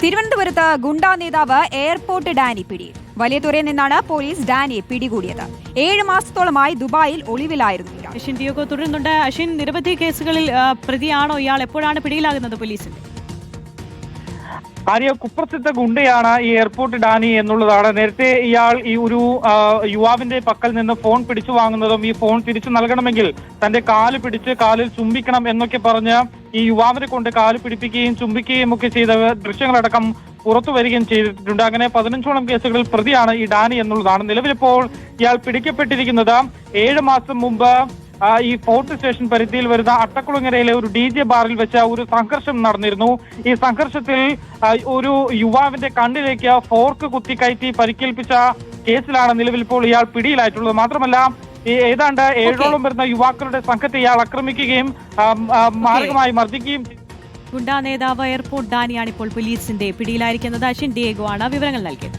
തിരുവനന്തപുരത്ത് ഗുണ്ടാ നേതാവ് airport Dani പിടിയിൽ. വലിയതുറയിൽ നിന്നാണ് പോലീസ് ഡാനിയെ പിടികൂടിയത്. 7 മാസത്തോളമായി ദുബായിൽ ഒളിവിലായിരുന്നു. അശ്വിൻ ഡിയോഗോ തുടരുന്നുണ്ട്. അശ്വിൻ, നിരവധി കേസുകളിൽ പ്രതിയാണോ ഇയാൾ? എപ്പോഴാണ് പിടിയിലാകുന്നത് പോലീസിൽ? ആര്യ, കുപ്രസിദ്ധ ഗുണ്ടയാണ് ഈ എയർപോർട്ട് ഡാനി എന്നുള്ളതാണ്. നേരത്തെ ഇയാൾ ഈ ഒരു യുവാവിന്റെ പക്കൽ നിന്ന് ഫോൺ പിടിച്ചു വാങ്ങുന്നതും ഈ ഫോൺ തിരിച്ചു നൽകണമെങ്കിൽ തന്റെ കാല് പിടിച്ച് കാലിൽ ചുംബിക്കണം എന്നൊക്കെ പറഞ്ഞ് ഈ യുവാവിനെ കൊണ്ട് കാല് പിടിപ്പിക്കുകയും ചുംബിക്കുകയും ഒക്കെ ചെയ്ത ദൃശ്യങ്ങളടക്കം പുറത്തു വരികയും ചെയ്തിട്ടുണ്ട്. അങ്ങനെ 15ഓളം കേസുകളിൽ പ്രതിയാണ് ഈ ഡാനി എന്നുള്ളതാണ്. നിലവിലിപ്പോൾ ഇയാൾ പിടിക്കപ്പെട്ടിരിക്കുന്നത് 7 മാസം മുമ്പ് ഈ ഫോർട്ട് സ്റ്റേഷൻ പരിധിയിൽ വരുന്ന അട്ടക്കുളങ്ങരയിലെ ഒരു DJ ബാറിൽ വെച്ച ഒരു സംഘർഷം നടന്നിരുന്നു. ഈ സംഘർഷത്തിൽ ഒരു യുവാവിന്റെ കണ്ണിലേക്ക് ഫോർക്ക് കുത്തിക്കയറ്റി പരിക്കേൽപ്പിച്ച കേസിലാണ് നിലവിൽ ഇപ്പോൾ ഇയാൾ പിടിയിലായിട്ടുള്ളത്. മാത്രമല്ല, ഏതാണ്ട് 7ഓളം വരുന്ന യുവാക്കളുടെ സംഘത്തെ ഇയാൾ ആക്രമിക്കുകയും മാരകമായി മർദ്ദിക്കുകയും. ഗുണ്ടാ നേതാവ് എയർപോർട്ട് ഡാനിയാണ് ഇപ്പോൾ പോലീസിന്റെ പിടിയിലായിരിക്കുന്നത്. അശ്വിൻ ഡിയേഗോ ആണ് വിവരങ്ങൾ നൽകിയത്.